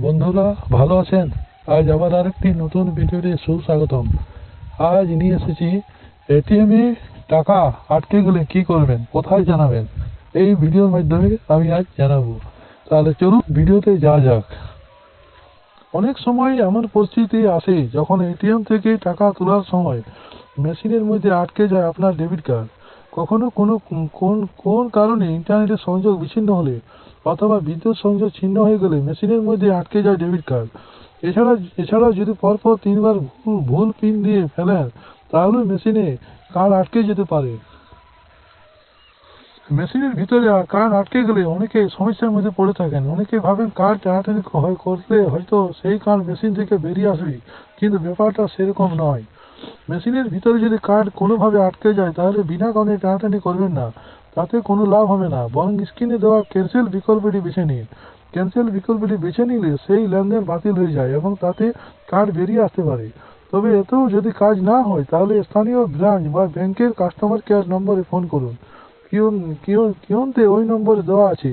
বন্ধুরা ভালো আছেন? আজ আবার আরেকটি নতুন ভিডিওতে সুস্বাগতম। আজ নিয়ে এসেছি এটিএম এ টাকা আটকে গেলে কি করবেন, কোথায় জানাবেন, এই ভিডিওর মাধ্যমে আমি আজ জানাবো। তাহলে চলুন ভিডিওতে যাওয়া যাক। অনেক সময় এমন পরিস্থিতি আসে যখন এটিএম থেকে টাকা তোলার সময় মেশিনের মধ্যে আটকে যায় আপনার ডেবিট কার্ড। কখনো কোন কারণে ইন্টারনেটের সংযোগ বিচ্ছিন্ন হলে অথবা বিদ্যুৎ সংযোগ ছিন্ন হয়ে গেলে মেশিনের মধ্যে আটকে যায় ডেবিট কার্ড। এছাড়া যদি পরপর 3বার ভুল পিন দিয়ে ফেলেন তাহলে মেশিনে কার্ড আটকে যেতে পারে। মেশিনের ভিতরে কার্ড আটকে গেলে অনেকে সমস্যার মধ্যে পড়ে থাকেন। অনেকে ভাবেন কার্ড টানাটানি করলে হয়তো সেই কার্ড মেশিন থেকে বেরিয়ে আসবে, কিন্তু ব্যাপারটা সেরকম নয়। মেশিনের ভিতরে যদি কার্ড কোনোভাবে আটকে যায় তাহলে বিনা কারণে টানাটানি করবেন না, তাতে কোনো লাভ হবে না। বরং স্ক্রিনে দেওয়া ক্যান্সেল বিকল্পটি বেছে নিন। ক্যান্সেল বিকল্পটি বেছে নিলে সেই লেনদেন বাতিল হয়ে যায় এবং তাতে কার্ড বেরিয়ে আসতে পারে। তবে এতেও যদি কাজ না হয় তাহলে স্থানীয় ব্রাঞ্চ বা ব্যাংকের কাস্টমার কেয়ার নম্বরে ফোন করুন। কিয়ন্তে ওই নম্বরে দেওয়া আছে।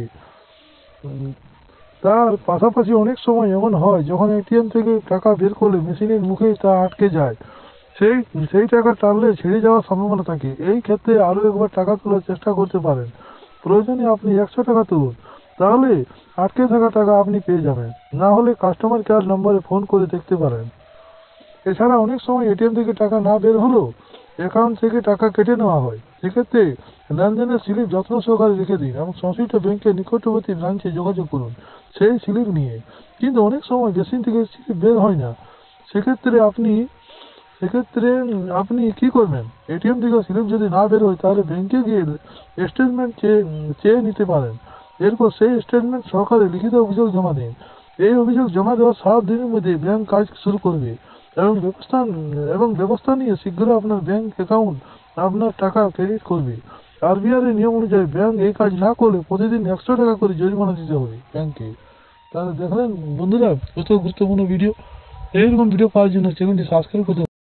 তার পাশাপাশি অনেক সময় এমন হয় যখন এটিএম থেকে টাকা বের করলে মেশিনের মুখেই তা আটকে যায়, সেই সেই টাকা টানলে ছেড়ে যাওয়ার সম্ভাবনা থাকে। এই ক্ষেত্রে আরও একবার টাকা তোলার চেষ্টা করতে পারেন। প্রয়োজনে আপনি 100 টাকা তুলুন, তাহলে আটকে থাকা টাকা আপনি পেয়ে যাবেন। না হলে কাস্টমার কেয়ার নম্বরে ফোন করে দেখতে পারেন। এছাড়া অনেক সময় এটিএম থেকে টাকা না বের হলেও অ্যাকাউন্ট থেকে টাকা কেটে নেওয়া হয়। সেক্ষেত্রে লেনদেনের স্লিপ যত্ন সহকারে রেখে দিন এবং সংশ্লিষ্ট ব্যাংকের নিকটবর্তী ব্রাঞ্চে যোগাযোগ করুন সেই স্লিপ নিয়ে। কিন্তু অনেক সময় মেশিন থেকে স্লিপ বের হয় না। সেক্ষেত্রে আপনি কি করবেন? এটিএম থেকে স্লিপ যদি না বের হয় তাহলে ব্যাংকে গিয়ে স্টেটমেন্ট চেয়ে নিতে পারেন। এরপর সেই স্টেটমেন্ট সহকারে লিখিত অভিযোগ জমা দিন। এই অভিযোগ জমা দেওয়ার 7 দিনের মধ্যে ব্যাংক কাজ শুরু করবে এবং ব্যবস্থা নিয়ে শীঘ্রই আপনার ব্যাংক অ্যাকাউন্ট আপনার টাকা ক্রেডিট করবে। আরবিআই এর নিয়ম অনুযায়ী ব্যাংক এই কাজ না করলে প্রতিদিন 100 টাকা করে জরিমানা দিতে হবে ব্যাংকে। তাহলে দেখলেন বন্ধুরা, কত গুরুত্বপূর্ণ ভিডিও। এইরকম ভিডিও পাওয়ার জন্য চ্যানেলটি সাবস্ক্রাইব করতে